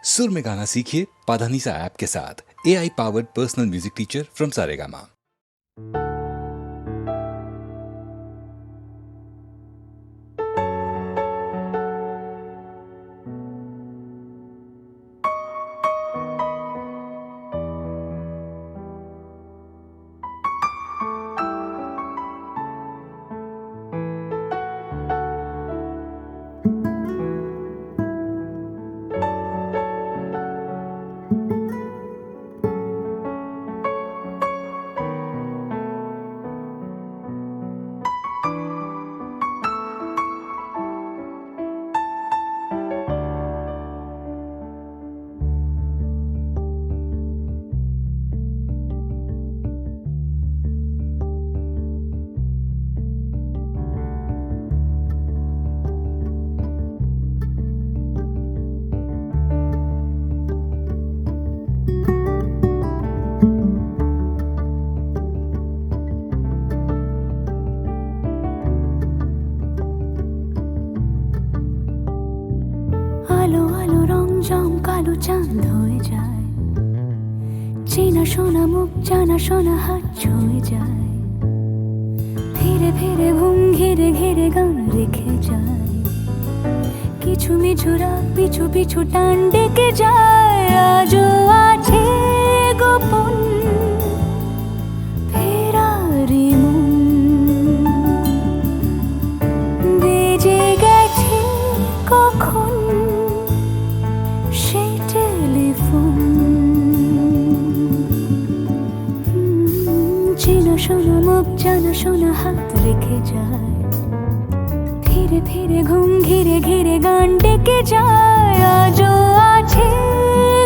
सुर में गाना सीखिए पाधानीसा ऐप के साथ। AI powered personal music teacher from Saregama. আলো আলো রং জম কালো চাঁদ হয়ে যায়, চেনা শোনা মুখ জানা শোনা হাত ছুঁয়ে যায়, ফিরে ফিরে ঘুম ঘিরে ঘিরে গান রেখে যায়, কিছু মিছু রাত পিছু পিছু টান ডেকে যায়। আজও আছে গোপন ফেরারি মন, বেজে গেছে কখন সেই টেলিফোন। চেনা শোনা মুখ জানা শোনা হাত রেখে যায়, ফিরে ফিরে ঘুম ঘিরে ঘিরে গান ডেকে যায়। আজও আছে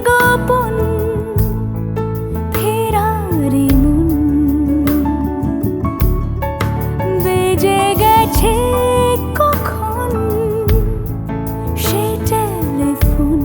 গোপন ফেরারি মন, বেজে গেছে কখন সেই টেলিফোন।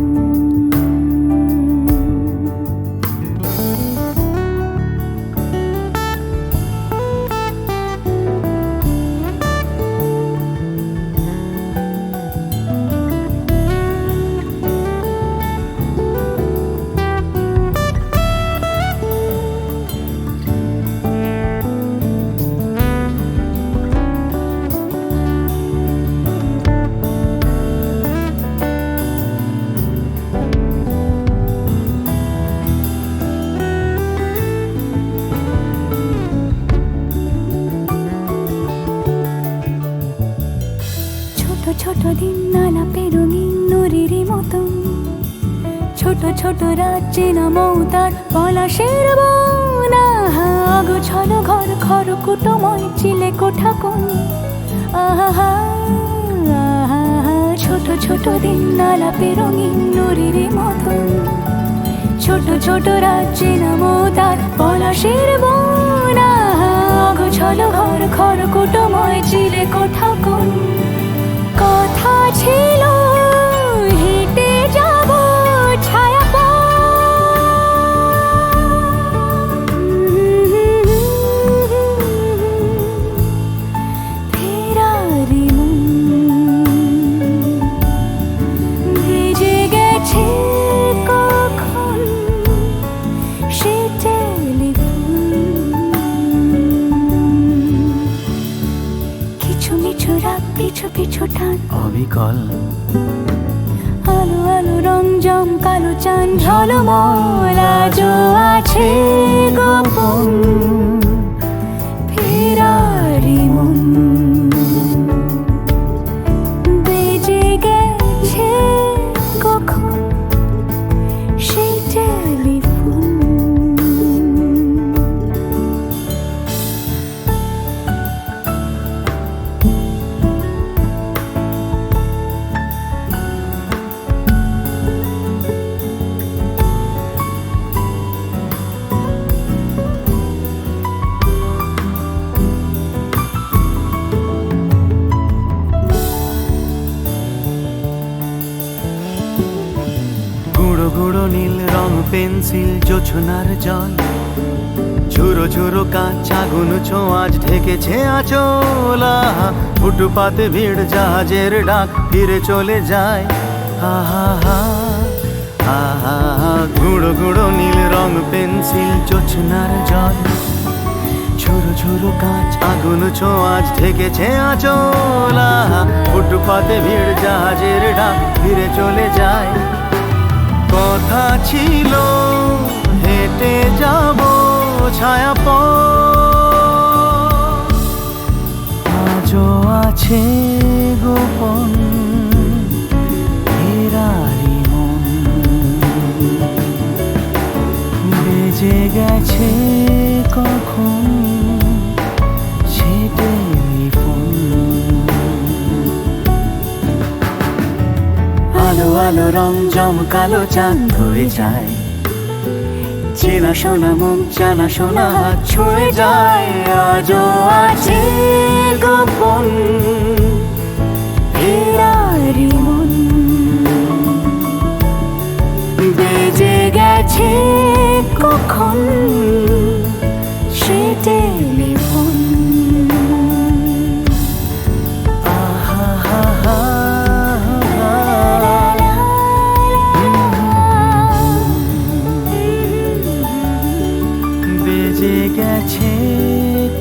ছোট দিন আলাপের রঙিন নুরির মতন, ছোট ছোট রাত চেনা মৌতার পলাশের বন। আগোছালো ঘর খড়কুটোময় চিলে কোঠা কোন, আহা আহা। ছোট ছোট দিন আলাপের রঙিন নুরির মতন, ছোট ছোট রাত চেনা মৌতার পলাশের বন। আগোছালো ঘর খড়কুটোময় চিলে কোঠা কোন। কথা ছিল হেঁটে যাব ছায়া ফেরারি মন, ভেজে গেছে কখন সে টেলিফোন। কিছু মিছু রাত পিছু পিছু টান অবিকল, আলো আলো রং জম কালো চাঁদ ঝলমল। আজও আছে গোপন ফেরারি মন, বেজে গেছে কখন সেই টেলিফোন। গুঁড়ো গুঁড়ো নীল রং পেন্সিল জোছনার জল, ঝুরো ঝুরো কাঁচ আগুন ছোঁয়াজ ঢেকেছে আঁচলা। ফুটপাতে ভিড় জাহাজের ডাক ফিরে চলে যায়। আহা হা গুঁড়ো গুঁড়ো নীল রং পেন্সিল জোছনার জল, ঝুরো ঝুরো কাঁচ আগুন ছোঁয়াজ ঢেকেছে আঁচলা। ফুটপাতে ভিড় জাহাজের ডাক ফিরে চলে যায়। কথা ছিল হেঁটে যাব ছায়া পথ, আজও আছে গোপন ফেরারি মন। বেজে গেছে কখন সে টেলিফোন। আলো আলো রং জমকালো চাঁদ হয়ে যায়, চেনা শোনা মুখ জানা শোনা হাত ছুঁয়ে যায়। আজও আছে গোপন ফেরারি মন। বেজে গেছে কখন সে টেলিফোন। আহা হা হা বেজে গেছে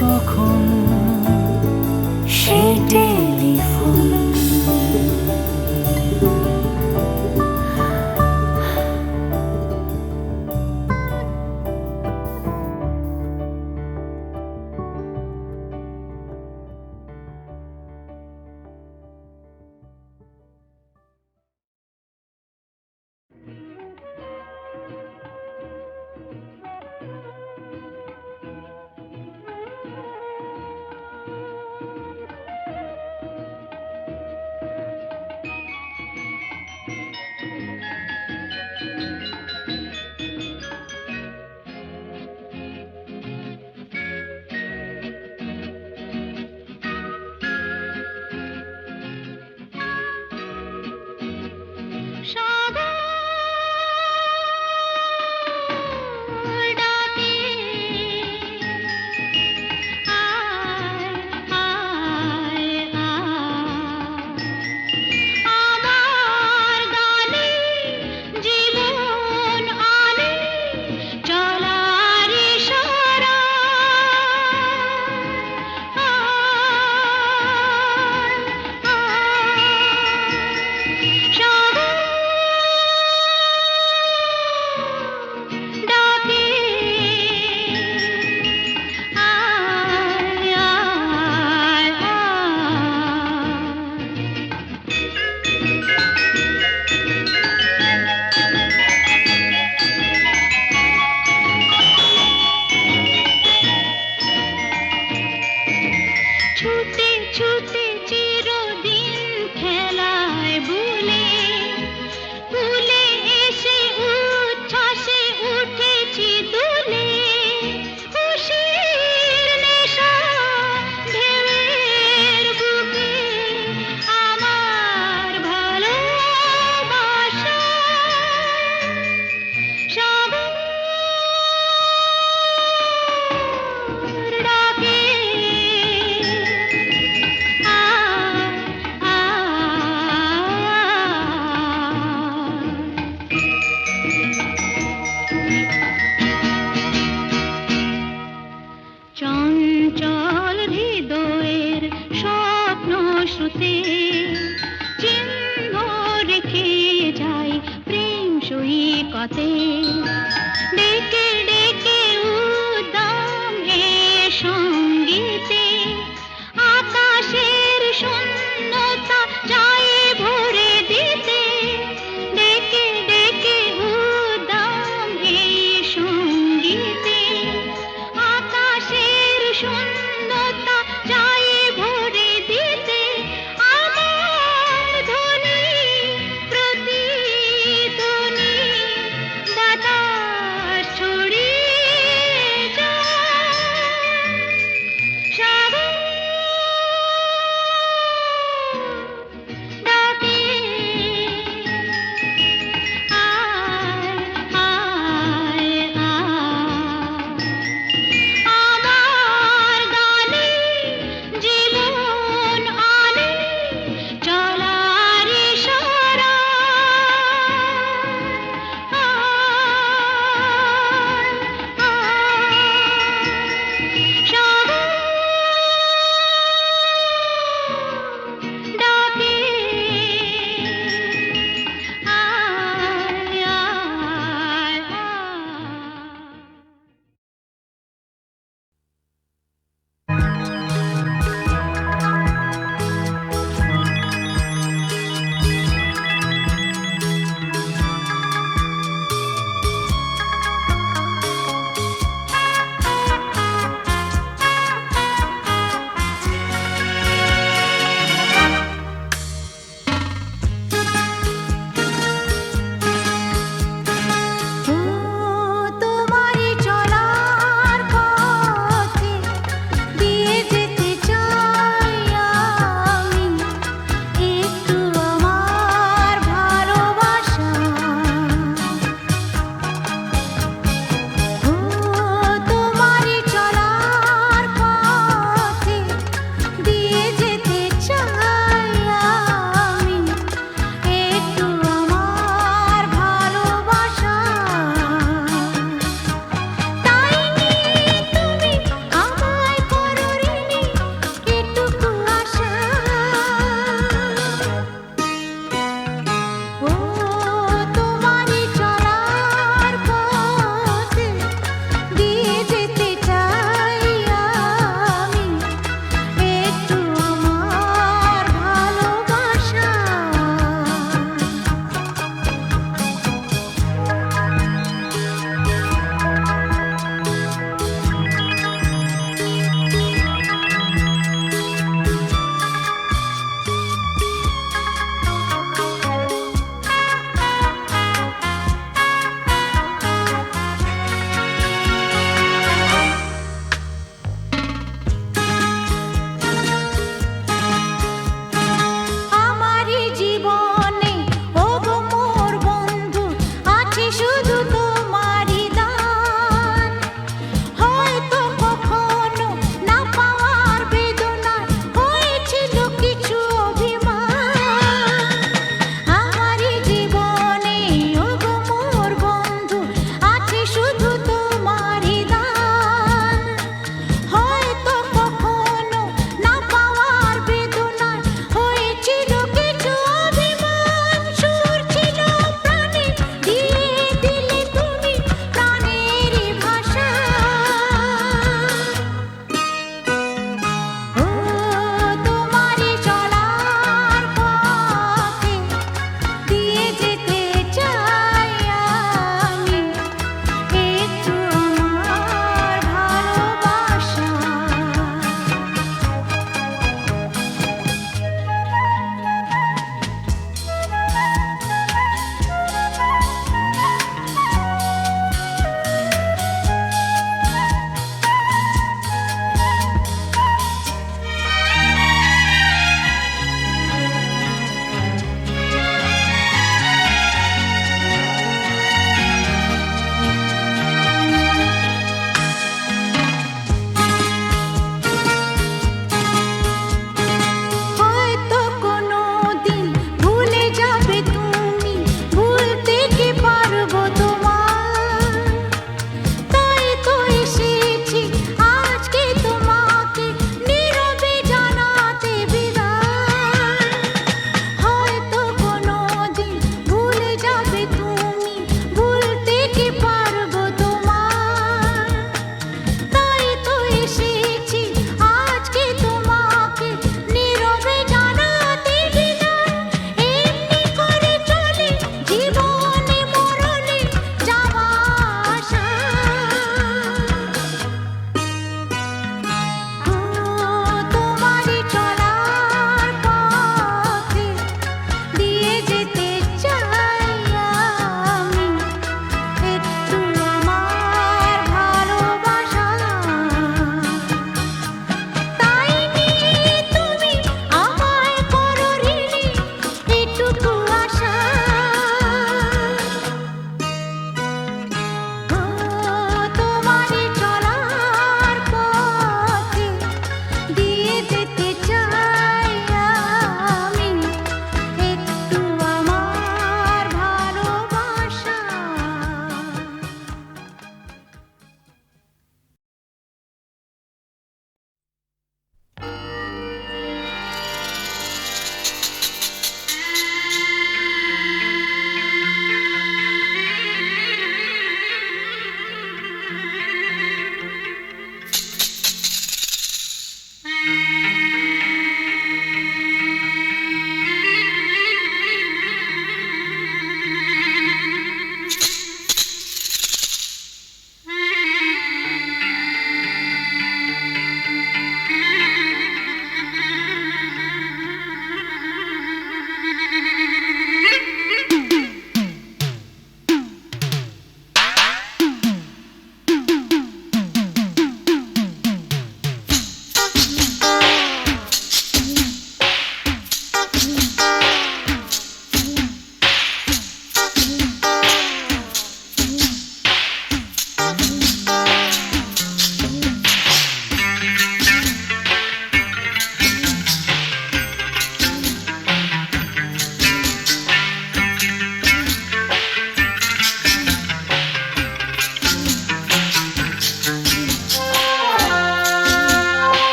কখন সে টেলিফোন। পথে ডেকে ডেকে উদ্দাম এ সঙ্গীতে আকাশের শূন্যতা যায় ভরে দিতে ডেকে ডেকে উদ্দাম এ সঙ্গীতে আকাশের শূন্যতা যায় ভরে দিতে আমার ধ্বনি প্রতিধ্বনি বাতাস ছড়িয়ে যায়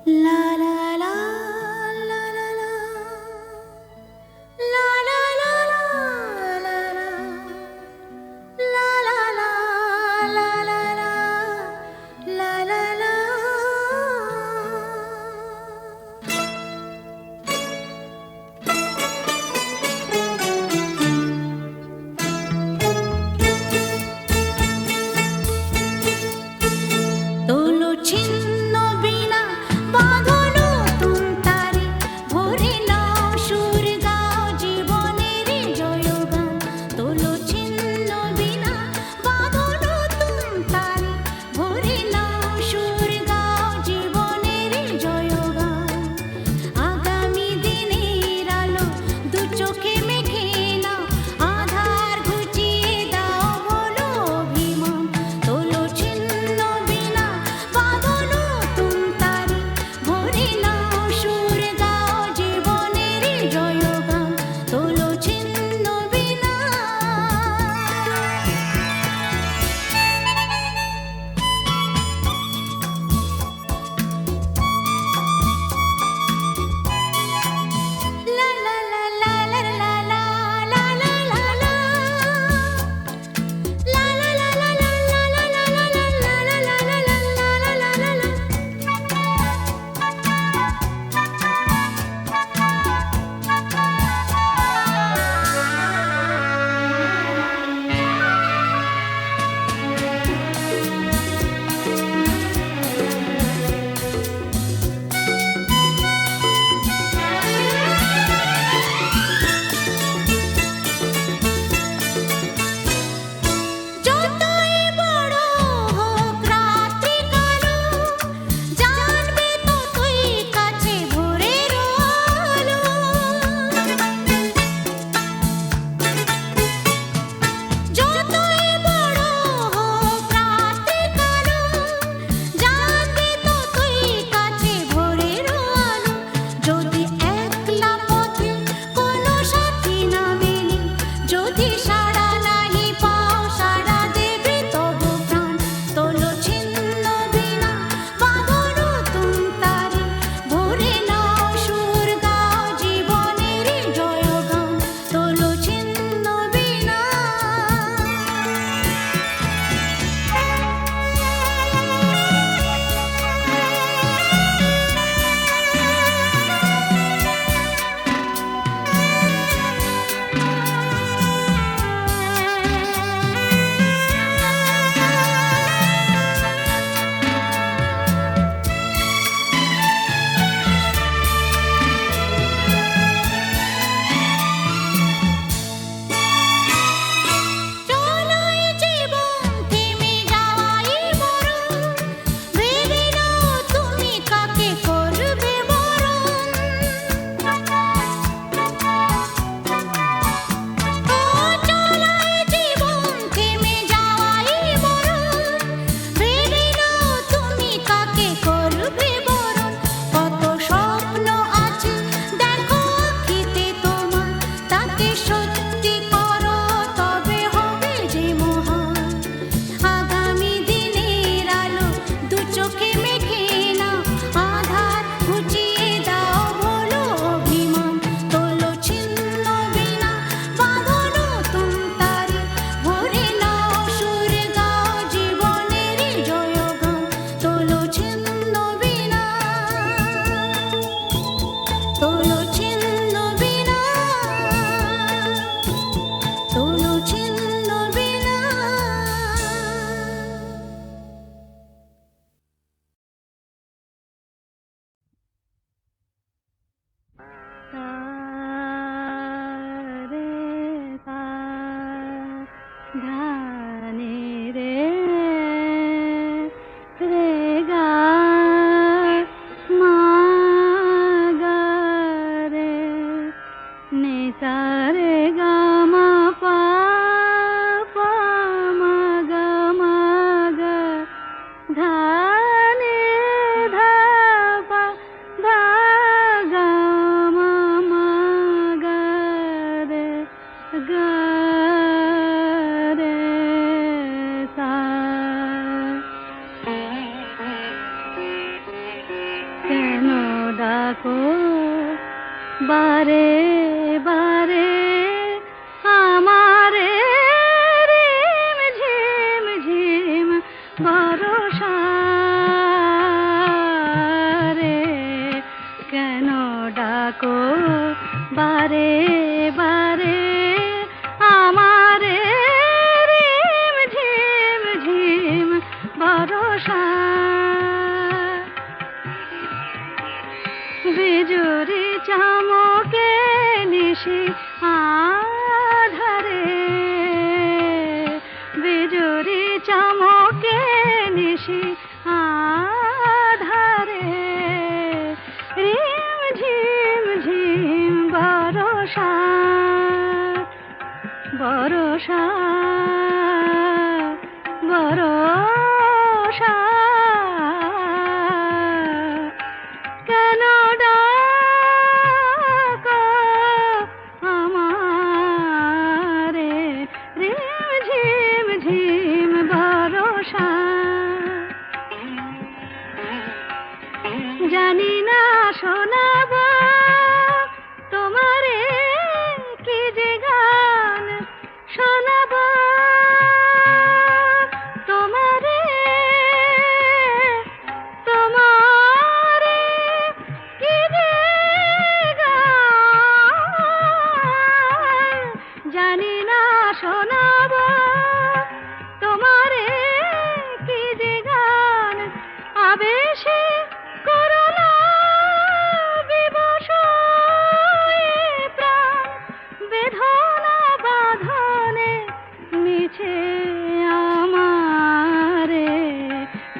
La la la la la la. La la la la la la. La la la la la la. La la la. তোলো ছিন্ন বিনা বাঁধলো তুমতারে ভরে নাও সুর গাও জীবনের জয়গান তোলো ছিন্ন বিনা বাঁধলো তুমতারে ভরে নাও সুর গাও জীবনের জয়গান আগামী দিনের আলো দু চোখে মেখে নাও আধার ঘুচিয়ে দাও বলো অভিমান তোলো ছিন্ন বিনা বাঁধলো তুমতারে ভরে নাও সুর গাও জীবনের জয়গান তোলো ছিন্ন বিনা La la la la la la la la la la la. La la la la la la la la la la la la la la la. যতই বড় হোক রাত্রি কালো জানবে ততই কাছে ভোরের আলো যতই বড় হোক রাত্রি কালো জানবে ততই কাছে ভোরের আলো যদি একলা পথে কোনো সাথী না মেলে যদি সাড়া নাহি পাও সাড়া দেবে তবু প্রাণ তোলো ছিন্ন বিনা বাঁধলো তুমতারে ভরে নাও সুর গাও জীবনের জয়গান তোলো ছিন্ন বিনা চলোই জীবন থেমে যাওয়াই মরণ ভেবে নাও তুমি কাকে করবে বরণ ও চলোই জীবন থেমে যাওয়াই মরণ ভেবে নাও তুমি কাকে করবে বরণ কত স্বপ্ন আছে দেখো আঁখিতে তোমার তাকে সত্যি করো তবে হবে যে মহান আগামী দিনের আলো দু চোখে মেখে নাও আধার ঘুচিয়ে দাও বলো অভিমান তোলো ছিন্ন বিনা বাঁধলো তুমতারে ভরে নাও সুর গাও জীবনের জয়গান তোলো ছিন্ন বিনা তোলো ছিন্ন বিনা তোলো ছিন্ন বিনা ডাকো বারে বারে আমারে রিম ঝিম ঝিম বরষা রে কেন ডাকো বারে বারে আমারে রিম ঝিম ঝিম বরষা বিজুরি চামকে নিশি আধারে বিজুরি চামকে নিশি আধারে রিম ঝিম ঝিম বরষা বরষা বরষা কেন ডাকো আমারে রিম ঝিম ঝিম বরষা জানি না শোনাব তোমারে কি যে গান শোনাব তোমারে তোমারে কি যে গান জানি না শোনাব তোমারে কি যে গান আবেশে করুণা বিবশ এ প্রাণ বেদনা বাঁধনে মিছে আমারে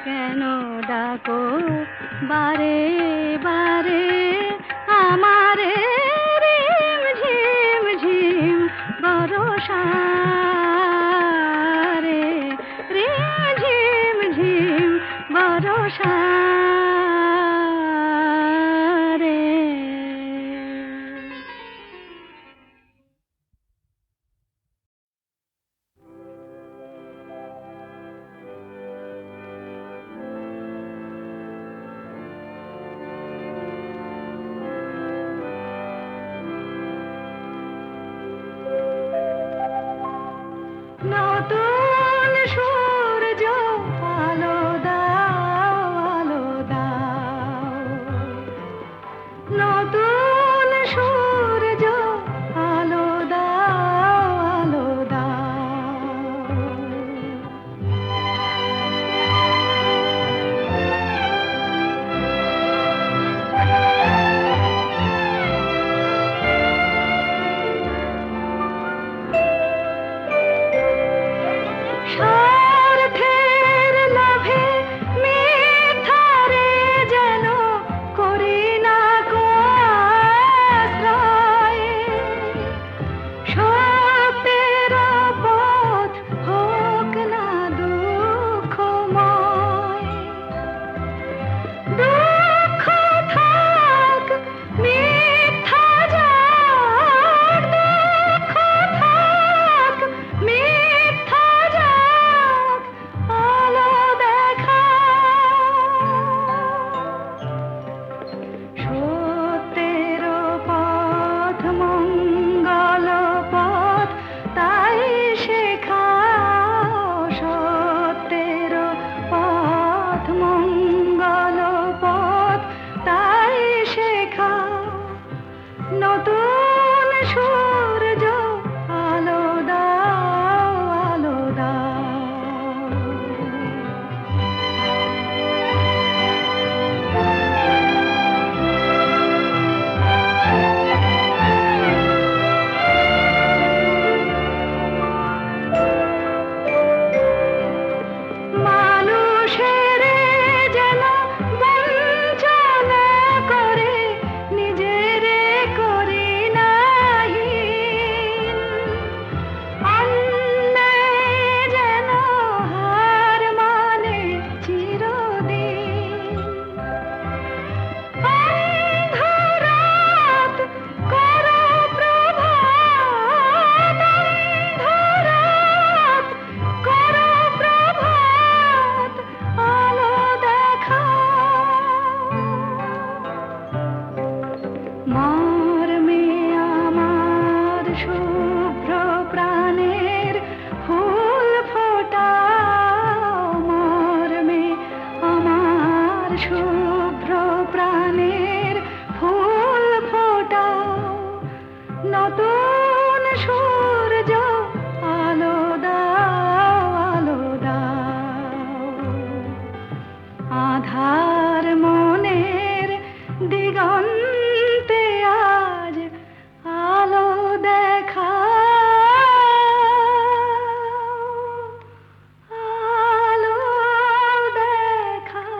কেন ডাকো বারে বারে আমারে রিম ঝিম ঝিম বরষা রে রিম ঝিম ঝিম বরষা রে শুভ্র প্রাণের ফুল ফোটাও, নতুন সূর্য আলো দাও, আলো দাও। আধার মনের দিগন্তে আজ আলো দেখাও, আলো দেখাও।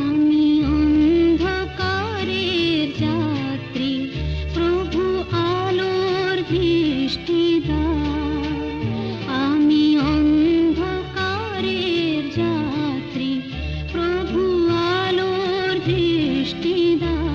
আমি অন্ধকারের যাত্রী, প্রভু আলোর দৃষ্টি দাও। আমি অন্ধকারের যাত্রী, প্রভু আলোর দৃষ্টি দাও।